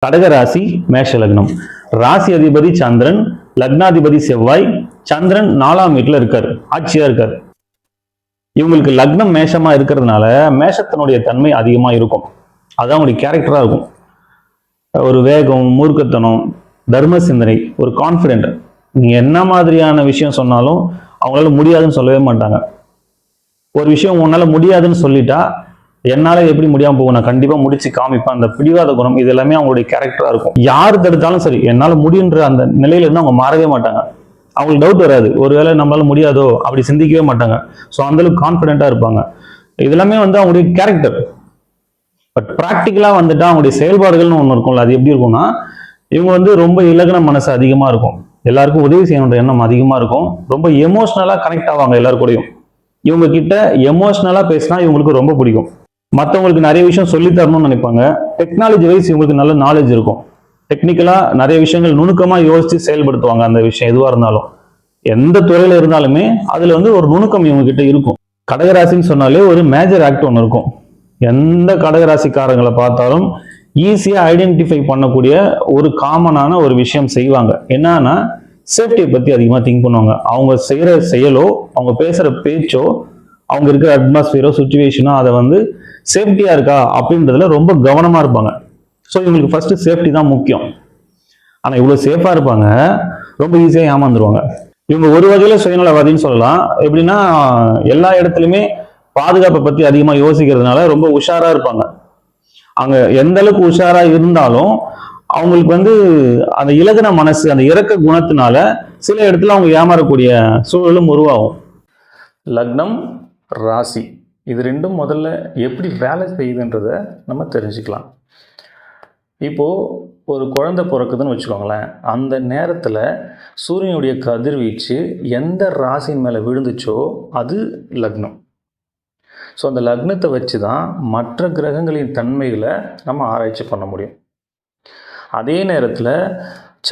கடக ராசி மேஷ லக்னம். ராசி அதிபதி சந்திரன், லக்னாதிபதி செவ்வாய். சந்திரன் 4ஆம் வீட்டுல இருக்காரு, ஆட்சியா இருக்காரு. இவங்களுக்கு லக்னம் மேஷமா இருக்கிறதுனால மேஷத்தினுடைய தன்மை அதிகமா இருக்கும். அதான் அவங்களுடைய கேரக்டரா இருக்கும். ஒரு வேகம், மூர்க்கத்தனம், தர்ம சிந்தனை, ஒரு கான்பிடென்ட். நீங்க என்ன மாதிரியான விஷயம் சொன்னாலும் அவங்களால முடியாதுன்னு சொல்லவே மாட்டாங்க. ஒரு விஷயம் உன்னால முடியாதுன்னு சொல்லிட்டா என்னால எப்படி முடியாம போகும், நான் கண்டிப்பா முடிச்சு காமிப்பேன். அந்த பிடிவாத குணம் இது எல்லாமே அவங்களுடைய கேரக்டரா இருக்கும். யார் தடுத்தாலும் சரி என்னால முடியுன்ற அந்த நிலையில இருந்து அவங்க மாறவே மாட்டாங்க. அவங்களுக்கு டவுட் வராது, ஒருவேளை நம்மளால முடியாதோ அப்படி சிந்திக்கவே மாட்டாங்க. ஸோ அந்த அளவுக்கு கான்பிடென்ட்டா இருப்பாங்க. இதெல்லாமே அவங்களுடைய கேரக்டர். பட் பிராக்டிக்கலா வந்துட்டா அவங்களுடைய செயல்பாடுகள்னு ஒன்று இருக்கும்ல, அது எப்படி இருக்கும்னா இவங்க ரொம்ப இலகுன மனசு அதிகமா இருக்கும். எல்லாருக்கும் உதவி செய்யணுன்ற எண்ணம் அதிகமா இருக்கும். ரொம்ப எமோஷனலா கனெக்ட் ஆவாங்க எல்லாரு கூடயும். இவங்க கிட்ட எமோஷனலா பேசினா இவங்களுக்கு ரொம்ப பிடிக்கும். மற்றவங்களுக்கு நிறைய விஷயம் சொல்லி தரணும்னு நினைப்பாங்க. டெக்னாலஜி வைஸ் இவங்களுக்கு நல்ல நாலேஜ் இருக்கும். டெக்னிக்கலா நிறைய விஷயங்கள் நுணுக்கமா யோசிச்சு செயல்படுத்துவாங்க. அந்த விஷயம் எதுவா இருந்தாலும், எந்த துறையில இருந்தாலுமே அதுல ஒரு நுணுக்கம் இவங்க கிட்ட இருக்கும். கடகராசின்னு சொன்னாலே ஒரு மேஜர் ஆக்ட் ஒன்று இருக்கும். எந்த கடகராசிக்காரங்களை பார்த்தாலும் ஈஸியா ஐடென்டிஃபை பண்ணக்கூடிய ஒரு காமனான ஒரு விஷயம் செய்வாங்க. என்னன்னா சேஃப்டியை பத்தி அதிகமா திங்க் பண்ணுவாங்க. அவங்க செய்யற செயலோ, அவங்க பேசுற பேச்சோ, அவங்க இருக்கிற அட்மாஸ்பியரோ, சுச்சுவேஷனோ அதை சேஃப்டியா இருக்கா அப்படின்றதுல ரொம்ப கவனமா இருப்பாங்க. ஸோ இவங்களுக்கு ஃபர்ஸ்ட் சேஃப்டி தான் முக்கியம். ஆனா இவ்வளவு சேஃபா இருப்பாங்க, ரொம்ப ஈஸியா ஏமாந்துருவாங்க. இவங்க ஒரு வகையில சுயநலவாதின்னு சொல்லலாம். எப்படின்னா எல்லா இடத்துலையுமே பாதுகாப்பை பத்தி அதிகமா யோசிக்கிறதுனால ரொம்ப உஷாரா இருப்பாங்க. அங்க எந்த அளவுக்கு உஷாரா இருந்தாலும் அவங்களுக்கு அந்த இலகுன மனசு, அந்த இரக்க குணத்தினால சில இடத்துல அவங்க ஏமாறக்கூடிய சூழலும் உருவாகும். லக்னம், ராசி இது ரெண்டும் முதல்ல எப்படி வேலை செய்யுதுன்றதை நம்ம தெரிஞ்சுக்கலாம். இப்போ ஒரு குழந்தை பிறக்குதுன்னு வச்சுக்கோங்களேன். அந்த நேரத்தில் சூரியனுடைய கதிர்வீச்சு எந்த ராசியின் மேலே விழுந்துச்சோ அது லக்னம். ஸோ அந்த லக்னத்தை வச்சு தான் மற்ற கிரகங்களின் தன்மைகளை நம்ம ஆராய்ச்சி பண்ண முடியும். அதே நேரத்தில்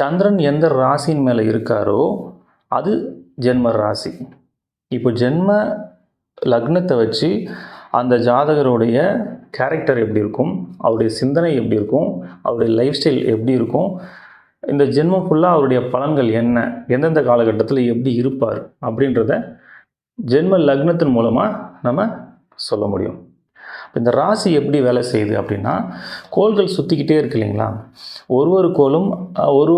சந்திரன் எந்த ராசியின் மேலே இருக்காரோ அது ஜென்ம ராசி. இப்போ ஜென்ம லக்னத்தை வச்சு அந்த ஜாதகருடைய கேரக்டர் எப்படி இருக்கும், அவருடைய சிந்தனை எப்படி இருக்கும், அவருடைய லைஃப் ஸ்டைல் எப்படி இருக்கும், இந்த ஜென்மம் ஃபுல்லாக அவருடைய பலன்கள் என்ன, எந்தெந்த காலகட்டத்தில் எப்படி இருப்பார் அப்படின்றத ஜென்ம லக்னத்தின் மூலமாக நம்ம சொல்ல முடியும். இந்த ராசி எப்படி வேலை செய்யுது அப்படின்னா, கோள்கள் சுற்றிக்கிட்டே இருக்கு இல்லைங்களா. ஒரு கோளும்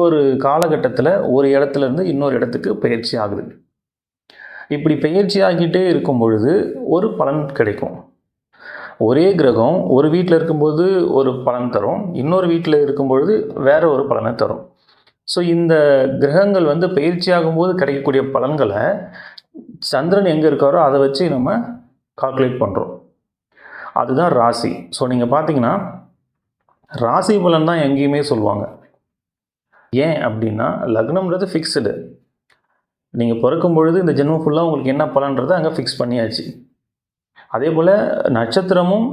ஒரு காலகட்டத்தில் ஒரு இடத்துலேருந்து இன்னொரு இடத்துக்கு பயிற்சி ஆகுது. இப்படி பயிற்சி ஆகிட்டே இருக்கும் பொழுது ஒரு பலன் கிடைக்கும். ஒரே கிரகம் ஒரு வீட்டில் இருக்கும்போது ஒரு பலன் தரும், இன்னொரு வீட்டில் இருக்கும்பொழுது வேற ஒரு பலனை தரும். ஸோ இந்த கிரகங்கள் பயிற்சி ஆகும்போது கிடைக்கக்கூடிய பலன்களை சந்திரன் எங்கே இருக்காரோ அதை வச்சு நம்ம கால்குலேட் பண்ணுறோம். அதுதான் ராசி. ஸோ நீங்கள் பார்த்தீங்கன்னா ராசி பலன் தான் எங்கேயுமே சொல்லுவாங்க. ஏன் அப்படின்னா லக்னம்ன்றது ஃபிக்ஸ்டு. நீங்கள் பிறக்கும் பொழுது இந்த ஜென்மம் ஃபுல்லாக உங்களுக்கு என்ன பலன்றதை அங்கே ஃபிக்ஸ் பண்ணியாச்சு. அதே போல் நட்சத்திரமும்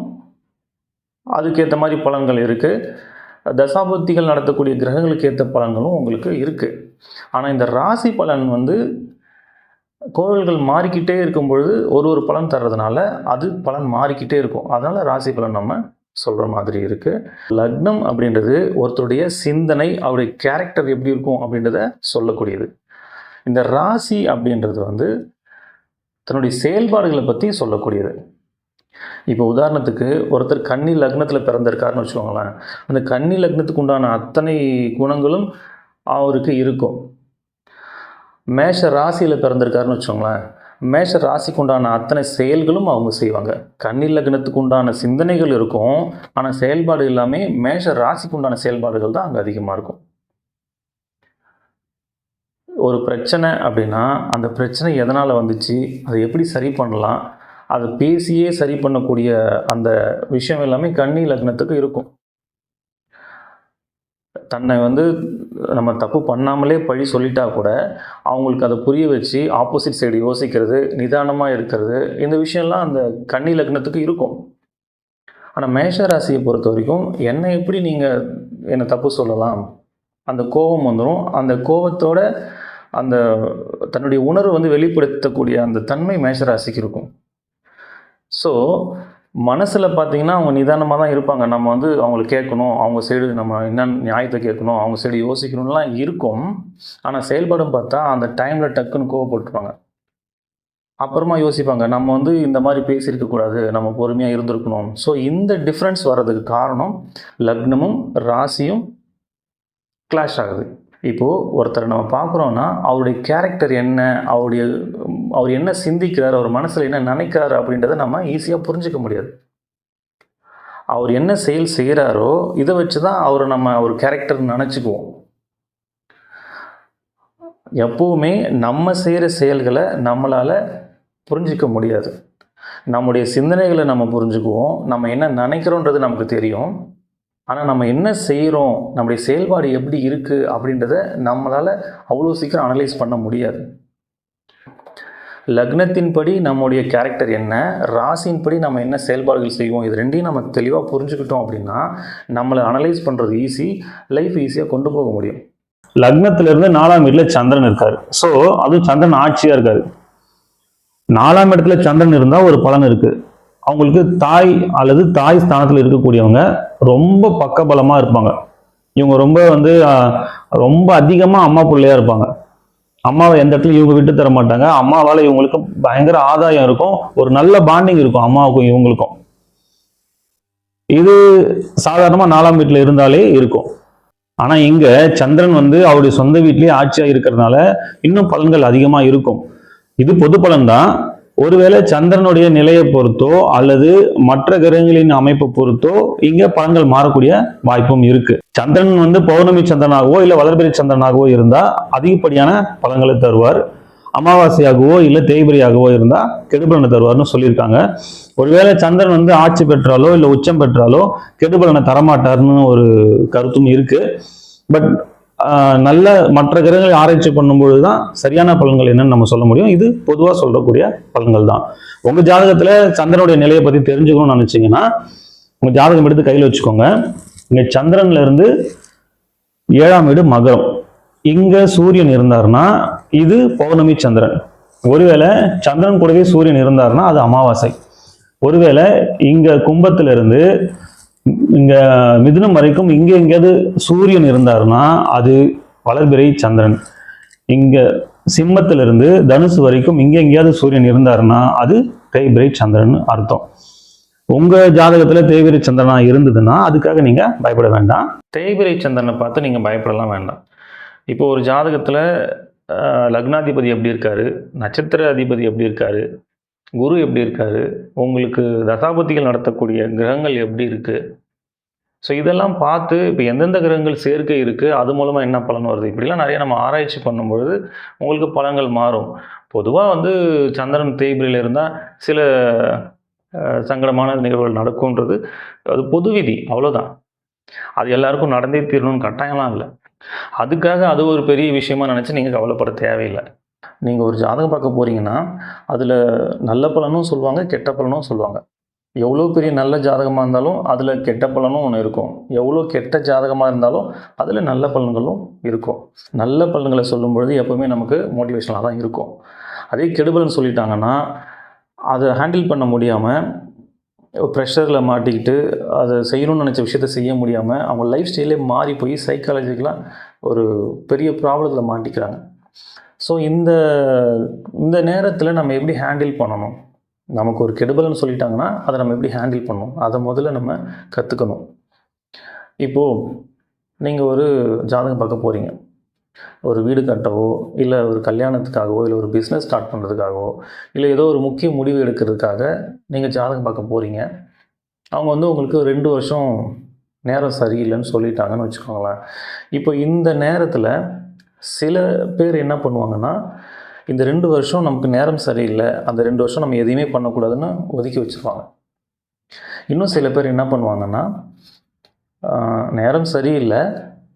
அதுக்கேற்ற மாதிரி பலன்கள் இருக்குது. தசாபுத்திகள் நடத்தக்கூடிய கிரகங்களுக்கு ஏற்ற பலன்களும் உங்களுக்கு இருக்குது. ஆனால் இந்த ராசி பலன் கோள்கள் மாறிக்கிட்டே இருக்கும் பொழுது ஒரு பலன் தர்றதுனால அது பலன் மாறிக்கிட்டே இருக்கும். அதனால் ராசி பலன் நம்ம சொல்கிற மாதிரி இருக்குது. லக்னம் அப்படின்றது ஒருத்தருடைய சிந்தனை, அவருடைய கேரக்டர் எப்படி இருக்கும் அப்படின்றத சொல்லக்கூடியது. இந்த ராசி அப்படின்றது தன்னுடைய செயல்பாடுகளை பற்றி சொல்லக்கூடியது. இப்போ உதாரணத்துக்கு ஒருத்தர் கன்னி லக்னத்தில் பிறந்திருக்காருன்னு வச்சுக்கோங்களேன். அந்த கன்னி லக்னத்துக்கு உண்டான அத்தனை குணங்களும் அவருக்கு இருக்கும். மேஷ ராசியில் பிறந்திருக்காருன்னு வச்சுக்கோங்களேன். மேஷ ராசிக்கு உண்டான அத்தனை செயல்களும் அவங்க செய்வாங்க. கன்னி லக்னத்துக்கு உண்டான சிந்தனைகள் இருக்கும், ஆனால் செயல்பாடு எல்லாமே மேஷ ராசிக்கு உண்டான செயல்பாடுகள் தான் அங்கே அதிகமாக இருக்கும். ஒரு பிரச்சனை அப்படின்னா அந்த பிரச்சனை எதனால் வந்துச்சு, அதை எப்படி சரி பண்ணலாம், அதை பேசியே சரி பண்ணக்கூடிய அந்த விஷயம் எல்லாமே கன்னி லக்னத்துக்கு இருக்கும். தன்னை நம்ம தப்பு பண்ணாமலே பழி சொல்லிட்டா கூட அவங்களுக்கு அதை புரிய வச்சு ஆப்போசிட் சைடு யோசிக்கிறது, நிதானமாக இருக்கிறது, இந்த விஷயம்லாம் அந்த கன்னி லக்னத்துக்கு இருக்கும். ஆனால் மேஷ ராசியை பொறுத்த வரைக்கும் என்னை எப்படி நீங்கள் என்னை தப்பு சொல்லலாம், அந்த கோபம் வந்துடும். அந்த கோபத்தோட அந்த தன்னுடைய உணர்வு வெளிப்படுத்தக்கூடிய அந்த தன்மை மேஷராசிக்கு இருக்கும். ஸோ மனசில் பார்த்தீங்கன்னா அவங்க நிதானமாக தான் இருப்பாங்க. நம்ம வந்து அவங்கள கேட்கணும், அவங்க சைடு நம்ம என்ன நியாயத்தை கேட்கணும், அவங்க சைடு யோசிக்கணும்லாம் இருக்கும். ஆனால் செயல்படும் பார்த்தா அந்த டைமில் டக்குன்னு கோவப்பட்டுருவாங்க. அப்புறமா யோசிப்பாங்க, நம்ம வந்து இந்த மாதிரி பேசியிருக்கக்கூடாது, நம்ம பொறுமையாக இருந்திருக்கணும். ஸோ இந்த டிஃப்ரென்ஸ் வர்றதுக்கு காரணம் லக்னமும் ராசியும் கிளாஷ் ஆகுது. இப்போது ஒருத்தரை நம்ம பார்க்குறோன்னா அவருடைய கேரக்டர் என்ன, அவர் என்ன சிந்திக்கிறார், அவர் மனசில் என்ன நினைக்கிறாரு அப்படின்றத நம்ம ஈஸியாக புரிஞ்சிக்க முடியாது. அவர் என்ன செயல் செய்கிறாரோ இதை வச்சு தான் அவரை நம்ம ஒரு கேரக்டர் நினச்சிக்குவோம். எப்போவுமே நம்ம செய்கிற செயல்களை நம்மளால் புரிஞ்சிக்க முடியாது. நம்முடைய சிந்தனைகளை நம்ம புரிஞ்சுக்குவோம், நம்ம என்ன நினைக்கிறோன்றது நமக்கு தெரியும். ஆனால் நம்ம என்ன செய்கிறோம், நம்முடைய செயல்பாடு எப்படி இருக்குது அப்படின்றத நம்மளால் அவ்வளோ சீக்கிரம் அனலைஸ் பண்ண முடியாது. லக்னத்தின்படி நம்முடைய கேரக்டர் என்ன, ராசியின்படி நம்ம என்ன செயல்பாடுகள் செய்வோம், இது ரெண்டையும் நம்ம தெளிவாக புரிஞ்சுக்கிட்டோம் அப்படின்னா நம்மளை அனலைஸ் பண்ணுறது ஈஸி, லைஃப் ஈஸியாக கொண்டு போக முடியும். லக்னத்திலிருந்து 4ஆம் வீட்டில் சந்திரன் இருக்காரு. ஸோ அதுவும் சந்திரன் ஆட்சியாக இருக்காரு. 4ஆம் இடத்துல சந்திரன் இருந்தால் ஒரு பலன் இருக்கு. அவங்களுக்கு தாய் அல்லது தாய் ஸ்தானத்தில் இருக்கக்கூடியவங்க ரொம்ப பக்கபலமாக இருப்பாங்க. இவங்க ரொம்ப அதிகமாக அம்மா பிள்ளையா இருப்பாங்க. அம்மாவை எந்த இடத்துல இவங்க விட்டு தர மாட்டாங்க. அம்மாவால் இவங்களுக்கு பயங்கர ஆதாயம் இருக்கும், ஒரு நல்ல பாண்டிங் இருக்கும் அம்மாவுக்கும் இவங்களுக்கும். இது சாதாரணமாக 4ஆம் வீட்டில் இருந்தாலே இருக்கும். ஆனால் இங்கே சந்திரன் அவருடைய சொந்த வீட்டிலேயே ஆட்சியாக இருக்கிறதுனால இன்னும் பலன்கள் அதிகமாக இருக்கும். இது பொது பலன் தான். ஒருவேளை சந்திரனுடைய நிலையை பொறுத்தோ அல்லது மற்ற கிரகங்களின் அமைப்பை பொறுத்தோ இங்க பலன்கள் மாறக்கூடிய வாய்ப்பும் இருக்கு. சந்திரன் பௌர்ணமி சந்திரனாகவோ இல்லை வளர்பிறை சந்திரனாகவோ இருந்தா அதிகப்படியான பலன்களை தருவார். அமாவாசையாகவோ இல்லை தேய்பிரையாகவோ இருந்தா கெடுபலனை தருவார்னு சொல்லியிருக்காங்க. ஒருவேளை சந்திரன் ஆட்சி பெற்றாலோ இல்லை உச்சம் பெற்றாலோ கெடுபலனை தரமாட்டார்னு ஒரு கருத்தும் இருக்கு. பட் நல்ல மற்ற கிரகங்களை ஆராய்ச்சி பண்ணும்பொழுது தான் சரியான பலன்கள் என்னன்னு நம்ம சொல்ல முடியும். இது பொதுவாக சொல்லக்கூடிய பலன்கள் தான். உங்க ஜாதகத்துல சந்திரனுடைய நிலையை பத்தி தெரிஞ்சுக்கணும்னு நினைச்சீங்கன்னா உங்க ஜாதகம் எடுத்து கையில் வச்சுக்கோங்க. இங்க சந்திரன்ல இருந்து 7ஆம் வீடு மகரம், இங்க சூரியன் இருந்தாருன்னா இது பௌர்ணமி சந்திரன். ஒருவேளை சந்திரன் கூடவே சூரியன் இருந்தாருன்னா அது அமாவாசை. ஒருவேளை இங்க கும்பத்துல இருந்து இங்க மிதுனம் வரைக்கும் இங்க எங்கேயாவது சூரியன் இருந்தாருன்னா அது வளர்பிறை சந்திரன். இங்க சிம்மத்திலிருந்து தனுசு வரைக்கும் இங்க எங்கேயாவது சூரியன் இருந்தாருன்னா அது தேய்பிரை சந்திரன் அர்த்தம். உங்க ஜாதகத்துல தேய்பிரை சந்திரனா இருந்ததுன்னா அதுக்காக நீங்க பயப்பட வேண்டாம். தேய்பிரை சந்திரனை பார்த்து நீங்க பயப்படலாம் வேண்டாம். இப்போ ஒரு ஜாதகத்துல லக்னாதிபதி எப்படி இருக்காரு, நட்சத்திர அதிபதி எப்படி இருக்காரு, குரு எப்படி இருக்காரு, உங்களுக்கு தசாபதிகள் நடத்தக்கூடிய கிரகங்கள் எப்படி இருக்குது, ஸோ இதெல்லாம் பார்த்து இப்போ எந்தெந்த கிரகங்கள் சேர்க்கை இருக்குது, அது மூலமாக என்ன பலன் வருது, இப்படிலாம் நிறைய நம்ம ஆராய்ச்சி பண்ணும்பொழுது உங்களுக்கு பலன்கள் மாறும். பொதுவாக சந்திரன் தேய்பிரையில் இருந்தால் சில சங்கடமான நிகழ்வுகள் நடக்கும்ன்றது அது பொது விதி, அவ்வளோதான். அது எல்லாருக்கும் நடந்தே தீரணும்னு கட்டாயம்லாம் இல்லை. அதுக்காக அது ஒரு பெரிய விஷயமா நினச்சி நீங்கள் கவலைப்பட தேவையில்லை. நீங்கள் ஒரு ஜாதகம் பார்க்க போகிறீங்கன்னா அதில் நல்ல பலனும் சொல்லுவாங்க, கெட்ட பலனும் சொல்லுவாங்க. எவ்வளோ பெரிய நல்ல ஜாதகமாக இருந்தாலும் அதில் கெட்ட பலனும் ஒன்று இருக்கும். எவ்வளோ கெட்ட ஜாதகமாக இருந்தாலும் அதில் நல்ல பலன்களும் இருக்கும். நல்ல பலன்களை சொல்லும்பொழுது எப்போவுமே நமக்கு மோட்டிவேஷனாக தான் இருக்கும். அதே கெடுபலன் சொல்லிட்டாங்கன்னா அதை ஹேண்டில் பண்ண முடியாமல் ப்ரெஷரில் மாட்டிக்கிட்டு அதை செய்யணும்னு நினச்ச விஷயத்தை செய்ய முடியாமல் அவங்க லைஃப் ஸ்டைலே மாறி போய் சைக்காலஜிக்கலாக ஒரு பெரிய ப்ராப்ளத்தில் மாட்டிக்கிறாங்க. ஸோ இந்த நேரத்தில் நம்ம எப்படி ஹேண்டில் பண்ணணும், நமக்கு ஒரு கெடுபலன்னு சொல்லிட்டாங்கன்னா அதை நம்ம எப்படி ஹேண்டில் பண்ணணும், அதை முதல்ல நம்ம கற்றுக்கணும். இப்போது நீங்கள் ஒரு ஜாதகம் பார்க்க போகிறீங்க, ஒரு வீடு கட்டவோ இல்லை ஒரு கல்யாணத்துக்காகவோ இல்லை ஒரு பிஸ்னஸ் ஸ்டார்ட் பண்ணுறதுக்காகவோ இல்லை ஏதோ ஒரு முக்கிய முடிவு எடுக்கிறதுக்காக நீங்கள் ஜாதகம் பார்க்க போகிறீங்க. அவங்க உங்களுக்கு 2 வருஷம் நேரம் சரியில்லைன்னு சொல்லிட்டாங்கன்னு வச்சுக்கோங்களேன். இப்போ இந்த நேரத்தில் சில பேர் என்ன பண்ணுவாங்கன்னா, இந்த 2 வருஷம் நமக்கு நேரம் சரியில்லை, அந்த 2 வருஷம் நம்ம எதையுமே பண்ணக்கூடாதுன்னு ஒதுக்கி வச்சுருவாங்க. இன்னும் சில பேர் என்ன பண்ணுவாங்கன்னா, நேரம் சரியில்லை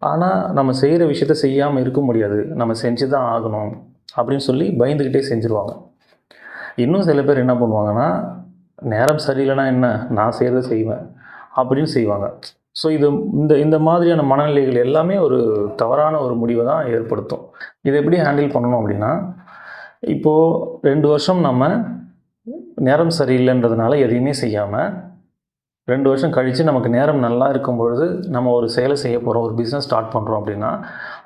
ஆனால் நம்ம செய்கிற விஷயத்த செய்யாமல் இருக்க முடியாது, நம்ம செஞ்சு தான் ஆகணும் அப்படின்னு சொல்லி பயந்துக்கிட்டே செஞ்சுருவாங்க. இன்னும் சில பேர் என்ன பண்ணுவாங்கன்னா, நேரம் சரியில்லைன்னா என்ன, நான் செய்கிறத செய்வேன் அப்படின்னு செய்வாங்க. ஸோ இந்த மாதிரியான மனநிலைகள் எல்லாமே ஒரு தவறான ஒரு முடிவை தான் ஏற்படுத்தும். இதை எப்படி ஹேண்டில் பண்ணணும் அப்படின்னா, இப்போது 2 வருஷம் நம்ம நேரம் சரியில்லைன்றதுனால எதையுமே செய்யாமல் 2 வருஷம் கழித்து நமக்கு நேரம் நல்லா இருக்கும் பொழுது நம்ம ஒரு செயலை செய்ய போகிறோம், ஒரு பிஸ்னஸ் ஸ்டார்ட் பண்ணுறோம் அப்படின்னா,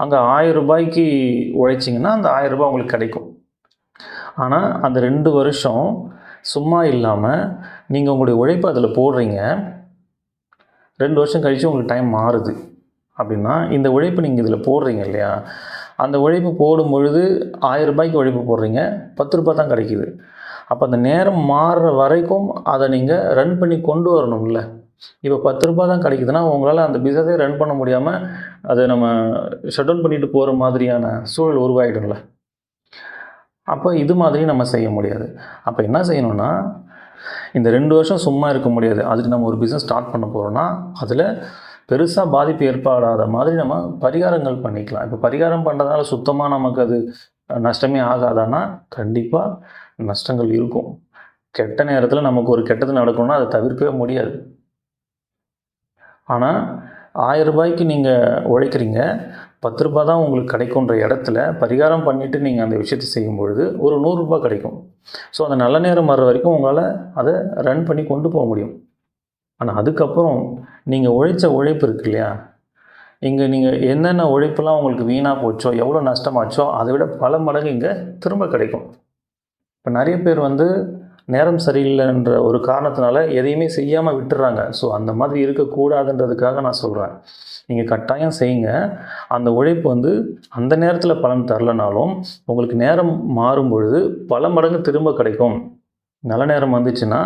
அங்கே 1000 ரூபாய்க்கு உழைச்சிங்கன்னா அந்த 1000 ரூபாய் உங்களுக்கு கிடைக்கும். ஆனால் அந்த 2 வருஷம் சும்மா இல்லாமல் நீங்கள் உங்களுடைய உழைப்பை அதில் போடுறீங்க. 2 வருஷம் கழித்து உங்களுக்கு டைம் மாறுது அப்படின்னா, இந்த உழைப்பு நீங்கள் இதில் போடுறீங்க இல்லையா, அந்த உழைப்பு போடும் பொழுது 1000 ரூபாய்க்கு உழைப்பு போடுறீங்க, 10 ரூபாய் தான் கிடைக்கிது. அப்போ அந்த நேரம் மாறுற வரைக்கும் அதை நீங்கள் ரன் பண்ணி கொண்டு வரணும்ல. இப்போ 10 ரூபாய் தான் கிடைக்குதுன்னா உங்களால் அந்த பிஸ்னஸே ரன் பண்ண முடியாமல் அதை நம்ம ஷட் டவுன் பண்ணிட்டு போகிற மாதிரியான சூழல் உருவாகிடும்ல. அப்போ இது மாதிரி நம்ம செய்ய முடியாது. அப்போ என்ன செய்யணும்னா, இந்த 2 வருஷம் சும்மா இருக்க முடியாது. அதுக்கு நம்ம ஒரு பிஸ்னஸ் ஸ்டார்ட் பண்ண போகிறோன்னா அதில் பெருசாக பாதிப்பு ஏற்படாத மாதிரி நம்ம பரிகாரங்கள் பண்ணிக்கலாம். இப்போ பரிகாரம் பண்ணுறதுனால சுத்தமாக நமக்கு அது நஷ்டமே ஆகாதான்னா கண்டிப்பாக நஷ்டங்கள் இருக்கும். கெட்ட நேரத்தில் நமக்கு ஒரு கெட்டது நடக்கணும்னா அதை தவிர்க்கவே முடியாது. ஆனால் 1000 ரூபாய்க்கு நீங்கள் உழைக்கிறீங்க, 10 ரூபாய் தான் உங்களுக்கு கிடைக்குன்ற இடத்துல பரிகாரம் பண்ணிவிட்டு நீங்கள் அந்த விஷயத்தை செய்யும்பொழுது ஒரு 100 ரூபாய் கிடைக்கும். ஸோ அந்த நல்ல நேரம் வர்ற வரைக்கும் உங்களால் அதை ரன் பண்ணி கொண்டு போக முடியும். ஆனால் அதுக்கப்புறம் நீங்கள் உழைச்ச உழைப்பு இருக்கு இல்லையா, இங்கே நீங்கள் என்னென்ன உழைப்பெல்லாம் உங்களுக்கு வீணாக போச்சோ, எவ்வளோ நஷ்டமாச்சோ அதை விட பல மடங்கு இங்கே திரும்ப கிடைக்கும். இப்போ நிறைய பேர் நேரம் சரியில்லைன்ற ஒரு காரணத்தினால எதையுமே செய்யாமல் விட்டுறாங்க. ஸோ அந்த மாதிரி இருக்கக்கூடாதுன்றதுக்காக நான் சொல்கிறேன், நீங்கள் கட்டாயம் செய்யுங்க. அந்த உழைப்பு அந்த நேரத்தில் பலன் தரலனாலும் உங்களுக்கு நேரம் மாறும் பொழுது பல மடங்கு திரும்ப கிடைக்கும். நல்ல நேரம் வந்துச்சுன்னா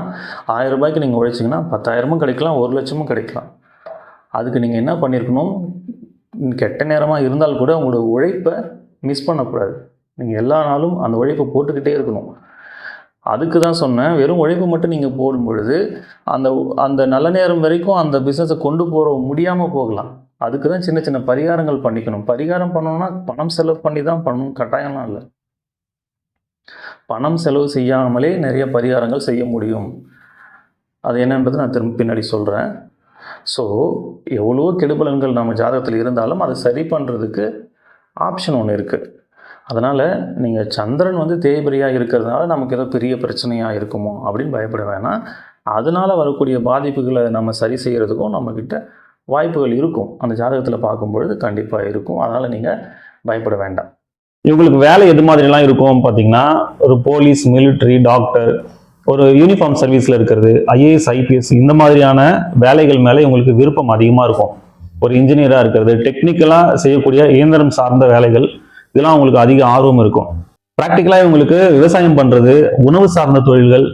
1000 ரூபாய்க்கு நீங்கள் உழைச்சிங்கன்னா 10,000 கிடைக்கலாம், 1 லட்சமும் கிடைக்கலாம். அதுக்கு நீங்கள் என்ன பண்ணியிருக்கணும், கெட்ட நேரமாக இருந்தால் கூட உங்களோட உழைப்பை மிஸ் பண்ணக்கூடாது. நீங்கள் எல்லா நாளும் அந்த உழைப்பை போட்டுக்கிட்டே இருக்கணும். அதுக்கு தான் சொன்னேன், வெறும் உழைப்பு மட்டும் நீங்கள் போடும் பொழுது அந்த நல்ல நேரம் வரைக்கும் அந்த பிஸ்னஸை கொண்டு போக முடியாமல் போகலாம். அதுக்கு தான் சின்ன சின்ன பரிகாரங்கள் பண்ணிக்கணும். பரிகாரம் பண்ணணும்னா பணம் செலவு பண்ணி தான் பண்ணணும், கட்டாயம்லாம் இல்லை. பணம் செலவு செய்யாமலே நிறைய பரிகாரங்கள் செய்ய முடியும். அது என்னன்றது நான் திரும்ப பின்னாடி சொல்கிறேன். ஸோ எவ்வளோ கெடுபலன்கள் நம்ம ஜாதகத்தில் இருந்தாலும் அதை சரி பண்ணுறதுக்கு ஆப்ஷன் ஒன்று இருக்குது. அதனால் நீங்கள் சந்திரன் தேய்பிரியாக இருக்கிறதுனால நமக்கு ஏதோ பெரிய பிரச்சனையாக இருக்குமோ அப்படின்னு பயப்பட வேணாம். அதனால் வரக்கூடிய பாதிப்புகளை நம்ம சரி செய்கிறதுக்கும் நம்மக்கிட்ட வாய்ப்புகள் இருக்கும். அந்த ஜாதகத்தில் பார்க்கும்பொழுது கண்டிப்பாக இருக்கும். அதனால் நீங்கள் பயப்பட வேண்டாம். இவங்களுக்கு வேலை எது மாதிரிலாம் இருக்கும் பார்த்தீங்கன்னா, ஒரு போலீஸ், மிலிட்ரி, டாக்டர், ஒரு யூனிஃபார்ம் சர்வீஸில் இருக்கிறது, ஐஏஎஸ், ஐபிஎஸ் இந்த மாதிரியான வேலைகள் மேலே இவங்களுக்கு விருப்பம் அதிகமாக இருக்கும். ஒரு இன்ஜினியராக இருக்கிறது, டெக்னிக்கலாக செய்யக்கூடிய இயந்திரம் சார்ந்த வேலைகள், இதெல்லாம் அவங்களுக்கு அதிக ஆர்வம் இருக்கும். ப்ராக்டிக்கலாக இவங்களுக்கு விவசாயம் பண்ணுறது, உணவு சார்ந்த தொழில்கள்,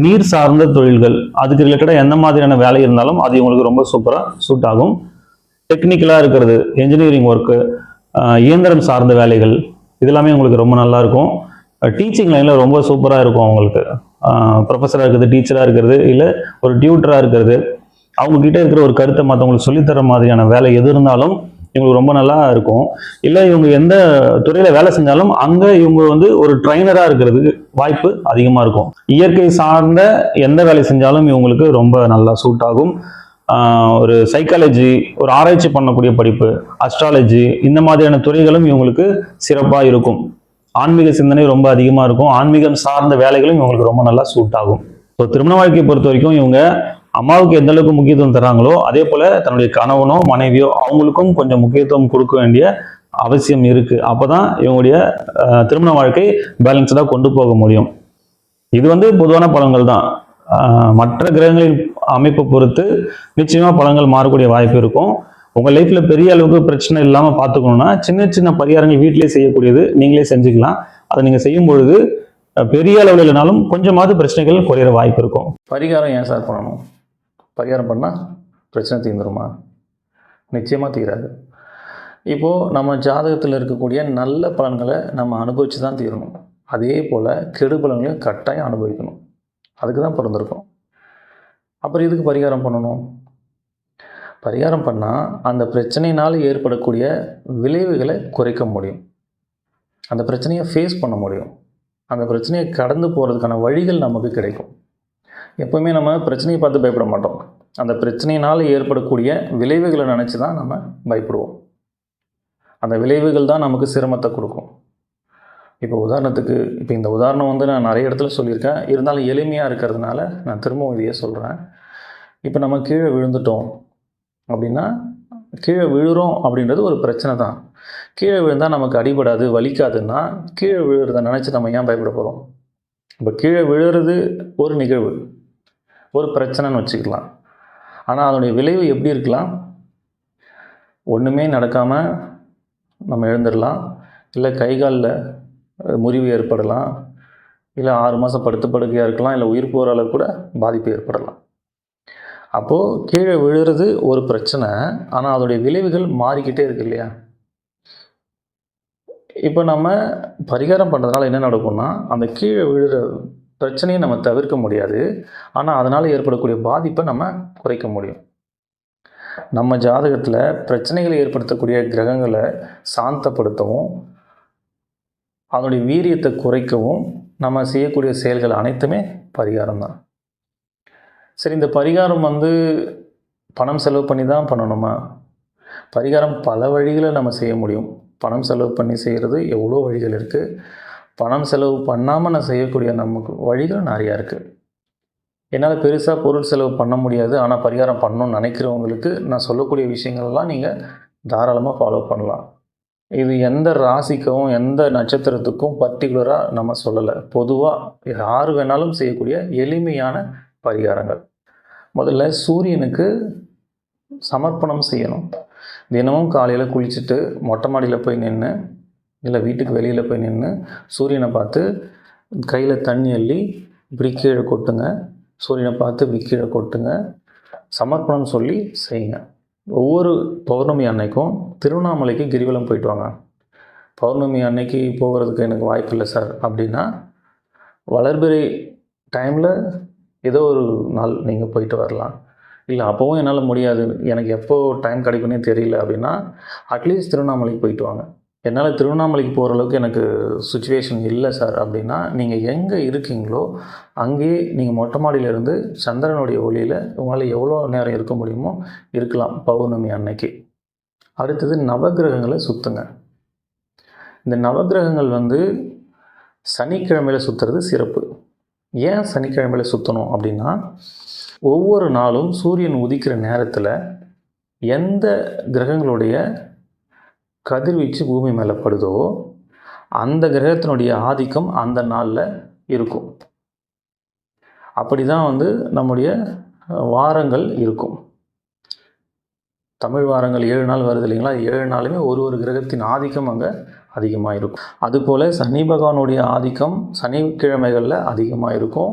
நீர் சார்ந்த தொழில்கள், அதுக்கு ரிலேட்டடாக எந்த மாதிரியான வேலை இருந்தாலும் அது இவங்களுக்கு ரொம்ப சூப்பராக சூட் ஆகும். டெக்னிக்கலாக இருக்கிறது, என்ஜினியரிங் ஒர்க்கு, இயந்திரம் சார்ந்த வேலைகள், இதெல்லாமே உங்களுக்கு ரொம்ப நல்லா இருக்கும். டீச்சிங் லைனில் ரொம்ப சூப்பராக இருக்கும். அவங்களுக்கு ப்ரொஃபஸராக இருக்கிறது, டீச்சராக இருக்கிறது, இல்லை ஒரு டியூட்டராக இருக்கிறது, அவங்கக்கிட்ட இருக்கிற ஒரு கருத்தை மற்றவங்களுக்கு சொல்லித்தர மாதிரியான வேலை எது இருந்தாலும் இவங்களுக்கு ரொம்ப நல்லா இருக்கும். இல்லை இவங்க எந்த துறையில் வேலை செஞ்சாலும் அங்கே இவங்க ஒரு ட்ரைனராக இருக்கிறதுக்கு வாய்ப்பு அதிகமாக இருக்கும். இயற்கை சார்ந்த எந்த வேலை செஞ்சாலும் இவங்களுக்கு ரொம்ப நல்லா சூட் ஆகும். ஒரு சைக்காலஜி, ஒரு ஆராய்ச்சி பண்ணக்கூடிய படிப்பு, அஸ்ட்ராலஜி, இந்த மாதிரியான துறைகளும் இவங்களுக்கு சிறப்பாக இருக்கும். ஆன்மீக சிந்தனை ரொம்ப அதிகமாக இருக்கும். ஆன்மீகம் சார்ந்த வேலைகளும் இவங்களுக்கு ரொம்ப நல்லா சூட் ஆகும். ஸோ திருமண வாழ்க்கையை பொறுத்த வரைக்கும் இவங்க அம்மாவுக்கு எந்த அளவுக்கு முக்கியத்துவம் தராங்களோ அதே போல தன்னுடைய கணவனோ மனைவியோ அவங்களுக்கும் கொஞ்சம் முக்கியத்துவம் கொடுக்க வேண்டிய அவசியம் இருக்கு. அப்பதான் இவங்களுடைய திருமண வாழ்க்கை பேலன்ஸ்டாக கொண்டு போக முடியும். இது பொதுவான பலன்கள் தான். மற்ற கிரகங்களின் அமைப்பை பொறுத்து நிச்சயமா பலன்கள் மாறக்கூடிய வாய்ப்பு இருக்கும். உங்க லைஃப்ல பெரிய அளவுக்கு பிரச்சனை இல்லாம பார்த்துக்கணும்னா சின்ன சின்ன பரிகாரங்கள் வீட்டிலேயே செய்யக்கூடியது நீங்களே செஞ்சுக்கலாம். அதை நீங்க செய்யும் பொழுது பெரிய அளவில் இல்லைனாலும் கொஞ்சமாவது பிரச்சனைகள் குறையிற வாய்ப்பு இருக்கும். பரிகாரம் ஏன் சார் பண்ணணும்? பரிகாரம் பண்ணால் பிரச்சனை தீர்ந்துருமா? நிச்சயமாக தீராது. இப்போது நம்ம ஜாதகத்தில் இருக்கக்கூடிய நல்ல பலன்களை நம்ம அனுபவித்து தான் தீரணும். அதே போல் கெடு பலன்களையும் கட்டாயம் அனுபவிக்கணும். அதுக்கு தான் பிறந்திருக்கோம். அப்புறம் இதுக்கு பரிகாரம் பண்ணணும். பரிகாரம் பண்ணால் அந்த பிரச்சனையினால் ஏற்படக்கூடிய விளைவுகளை குறைக்க முடியும். அந்த பிரச்சனையை ஃபேஸ் பண்ண முடியும். அந்த பிரச்சனையை கடந்து போகிறதுக்கான வழிகள் நமக்கு கிடைக்கும். எப்போவுமே நம்ம பிரச்சனையை பார்த்து பயப்பட மாட்டோம். அந்த பிரச்சனையினால் ஏற்படக்கூடிய விளைவுகளை நினச்சி தான் நம்ம பயப்படுவோம். அந்த விளைவுகள் தான் நமக்கு சிரமத்தை கொடுக்கும். இப்போ உதாரணத்துக்கு இந்த உதாரணம் நான் நிறைய இடத்துல சொல்லியிருக்கேன். இருந்தாலும் எளிமையாக இருக்கிறதுனால நான் திரும்பவும் இதையே சொல்கிறேன். இப்போ நம்ம கீழே விழுந்துட்டோம் அப்படின்னா, கீழே விழுறோம் அப்படின்றது ஒரு பிரச்சனை தான். கீழே விழுந்தால் நமக்கு அடிபடாது, வலிக்காதுன்னா, கீழே விழுறத நினச்சி நம்ம ஏன் பயப்பட போகிறோம்? இப்போ கீழே விழுறது ஒரு நிகழ்வு, ஒரு பிரச்சனைன்னு வச்சுக்கலாம். ஆனால் அதனுடைய விளைவு எப்படி இருக்கலாம்? ஒன்றுமே நடக்காமல் நம்ம எழுந்துடலாம், இல்லை கை காலில் முறிவு ஏற்படலாம், இல்லை 6 மாதம் படுத்து படுக்கையாக இருக்கலாம், இல்லை உயிர் போகிற அளவுக்கு கூட பாதிப்பு ஏற்படலாம். அப்போது கீழே விழுறது ஒரு பிரச்சனை, ஆனால் அதோடைய விளைவுகள் மாறிக்கிட்டே இருக்கு இல்லையா? இப்போ நம்ம பரிகாரம் பண்ணுறதுனால என்ன நடக்கும்னா, அந்த கீழே விழுற பிரச்சனையை நம்ம தவிர்க்க முடியாது, ஆனால் அதனால் ஏற்படக்கூடிய பாதிப்பை நம்ம குறைக்க முடியும். நம்ம ஜாதகத்தில் பிரச்சனைகளை ஏற்படுத்தக்கூடிய கிரகங்களை சாந்தப்படுத்தவும், அதனுடைய வீரியத்தை குறைக்கவும் நம்ம செய்யக்கூடிய செயல்கள் அனைத்துமே பரிகாரம் தான். சரி, இந்த பரிகாரம் பணம் செலவு பண்ணி தான் பண்ணணுமா? பரிகாரம் பல வழிகளை நம்ம செய்ய முடியும். பணம் செலவு பண்ணி செய்கிறது எவ்வளோ வழிகள் இருக்குது. பணம் செலவு பண்ணாமல் நான் செய்யக்கூடிய நமக்கு வழிகள் நிறையா இருக்குது. என்னால் பெருசாக பொருள் செலவு பண்ண முடியாது, ஆனால் பரிகாரம் பண்ணணும்னு நினைக்கிறவங்களுக்கு நான் சொல்லக்கூடிய விஷயங்கள்லாம் நீங்கள் தாராளமாக ஃபாலோ பண்ணலாம். இது எந்த ராசிக்கும் எந்த நட்சத்திரத்துக்கும் பர்டிகுலராக நம்ம சொல்லலை. பொதுவாக யார் வேணாலும் செய்யக்கூடிய எளிமையான பரிகாரங்கள். முதல்ல சூரியனுக்கு சமர்ப்பணம் செய்யணும். தினமும் காலையில் குளிச்சுட்டு மொட்டை மாடியில் போய் நின்று, இல்லை வீட்டுக்கு வெளியில் போய் நின்று சூரியனை பார்த்து கையில் தண்ணி அள்ளி இப்படி கீழே கொட்டுங்க. சூரியனை பார்த்து இப்படி கீழே கொட்டுங்க. சமர்ப்பணம் சொல்லி செய்யுங்க. ஒவ்வொரு பௌர்ணமி அன்னைக்கும் திருவண்ணாமலைக்கு கிரிவலம் போயிட்டு வாங்க. பௌர்ணமி அன்னைக்கு போகிறதுக்கு எனக்கு வாய்ப்பு இல்லை சார் அப்படின்னா, வளர்பிறை டைமில் ஏதோ ஒரு நாள் நீங்கள் போயிட்டு வரலாம். இல்லை அப்போவும் என்னால் முடியாது, எனக்கு எப்போ டைம் கிடைக்குன்னே தெரியல அப்படின்னா, அட்லீஸ்ட் திருவண்ணாமலைக்கு போயிட்டு வாங்க. என்னால் திருவண்ணாமலைக்கு போகிற அளவுக்கு எனக்கு சுச்சுவேஷன் இல்லை சார் அப்படின்னா, நீங்கள் எங்கே இருக்கீங்களோ அங்கேயே நீங்கள் மொட்டை மாடியிலேருந்து சந்திரனுடைய ஒளியில் உங்களால் எவ்வளோ நேரம் இருக்க முடியுமோ இருக்கலாம் பௌர்ணமி அன்னைக்கு. அடுத்தது நவகிரகங்களை சுற்றுங்க. இந்த நவகிரகங்கள் சனிக்கிழமையில் சுற்றுறது சிறப்பு. ஏன் சனிக்கிழமையில் சுற்றணும் அப்படின்னா, ஒவ்வொரு நாளும் சூரியன் உதிக்கிற நேரத்தில் எந்த கிரகங்களுடைய கதிர்வீச்சு பூமி மேலே படுதோ அந்த கிரகத்தினுடைய ஆதிக்கம் அந்த நாளில் இருக்கும். அப்படி தான் நம்முடைய வாரங்கள் இருக்கும். தமிழ் வாரங்கள் 7 நாள் வருது இல்லைங்களா? 7 நாளுமே ஒரு கிரகத்தின் ஆதிக்கம் அங்கே அதிகமாக இருக்கும். அதுபோல் சனி பகவானுடைய ஆதிக்கம் சனிக்கிழமைகளில் அதிகமாக இருக்கும்.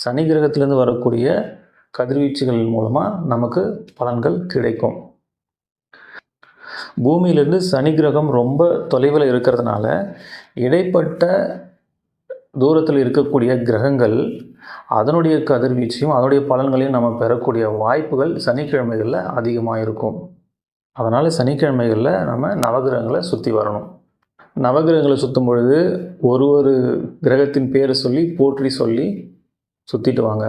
சனி கிரகத்திலேருந்து வரக்கூடிய கதிர்வீச்சுகள் மூலமாக நமக்கு பலன்கள் கிடைக்கும். பூமியிலிருந்து சனி கிரகம் ரொம்ப தொலைவில் இருக்கிறதுனால இடைப்பட்ட தூரத்தில் இருக்கக்கூடிய கிரகங்கள் அதனுடைய கதிர்வீச்சையும் அதனுடைய பலன்களையும் நம்ம பெறக்கூடிய வாய்ப்புகள் சனிக்கிழமைகளில் அதிகமாக இருக்கும். அதனால் சனிக்கிழமைகளில் நம்ம நவகிரகங்களை சுற்றி வரணும். நவகிரகங்களை சுற்றும் பொழுது ஒரு கிரகத்தின் பேரை சொல்லி போற்றி சொல்லி சுற்றிட்டு வாங்க.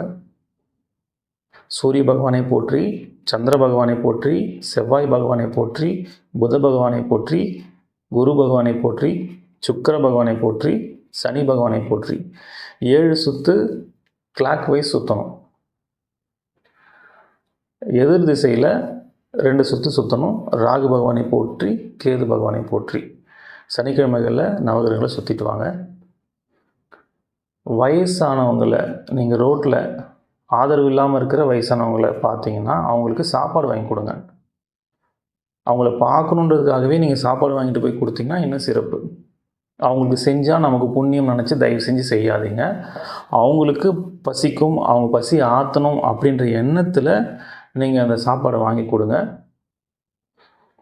சூரிய பகவானை போற்றி, சந்திர பகவானை போற்றி, செவ்வாய் பகவானை போற்றி, புத பகவானை போற்றி, குரு பகவானை போற்றி, சுக்கிர பகவானை போற்றி, சனி பகவானை போற்றி 7 சுற்று கிளாக் வைஸ் சுற்றணும். எதிர் திசையில் 2 சுற்று சுற்றணும். ராகு பகவானை போற்றி, கேது பகவானை போற்றி சனிக்கிழமைகளில் நவகிரகங்களை சுற்றிட்டு வாங்க. வயசானவங்களை நீங்கள் ரோட்டில் ஆதரவு இல்லாமல் இருக்கிற வயசானவங்களை பார்த்தீங்கன்னா அவங்களுக்கு சாப்பாடு வாங்கி கொடுங்க. அவங்கள பார்க்கணுன்றதுக்காகவே நீங்கள் சாப்பாடு வாங்கிட்டு போய் கொடுத்தீங்கன்னா இன்னும் சிறப்பு. அவங்களுக்கு செஞ்சால் நமக்கு புண்ணியம் நினச்சி தயவு செஞ்சு செய்யாதீங்க. அவங்களுக்கு பசிக்கும், அவங்க பசி ஆற்றணும் அப்படின்ற எண்ணத்தில் நீங்கள் அந்த சாப்பாடை வாங்கி கொடுங்க.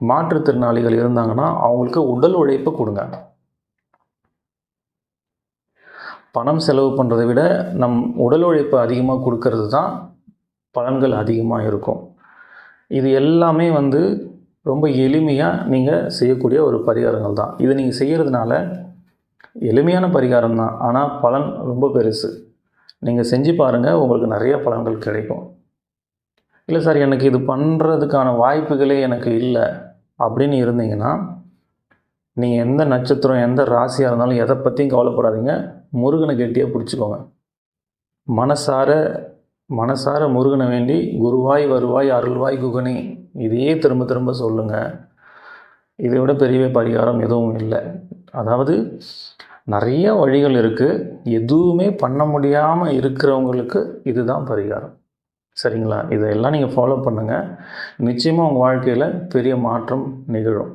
மாற்றுத்திறனாளிகள் இருந்தாங்கன்னா அவங்களுக்கு உடல் உழைப்பு கொடுங்க. பணம் செலவு பண்ணுறதை விட நம் உடல் உழைப்பு அதிகமாக கொடுக்கறது தான் பலன்கள் அதிகமாக இருக்கும். இது எல்லாமே ரொம்ப எளிமையாக நீங்கள் செய்யக்கூடிய ஒரு பரிகாரங்கள் தான். இதை நீங்கள் செய்கிறதுனால எளிமையான பரிகாரம் தான், ஆனால் பலன் ரொம்ப பெருசு. நீங்கள் செஞ்சு பாருங்கள், உங்களுக்கு நிறைய பலன்கள் கிடைக்கும். இல்லை சார் எனக்கு இது பண்ணுறதுக்கான வாய்ப்புகளே எனக்கு இல்லை அப்படின்னு இருந்தீங்கன்னா, நீங்கள் எந்த நட்சத்திரம் எந்த ராசியாக இருந்தாலும் எதை பற்றியும் கவலைப்படாதீங்க. முருகனை கெட்டியாக பிடிச்சிக்கோங்க. மனசார மனசார முருகனை வேண்டி குருவாய் வருவாய் அருள்வாய் குகனே இதையே திரும்ப திரும்ப சொல்லுங்கள். இதை விட பெரிய பரிகாரம் எதுவும் இல்லை. அதாவது நிறைய வழிகள் இருக்குது. எதுவுமே பண்ண முடியாமல் இருக்கிறவங்களுக்கு இதுதான் பரிகாரம். சரிங்களா? இதெல்லாம் நீங்கள் ஃபாலோ பண்ணுங்கள். நிச்சயமாக உங்கள் வாழ்க்கையில் பெரிய மாற்றம் நிகழும்.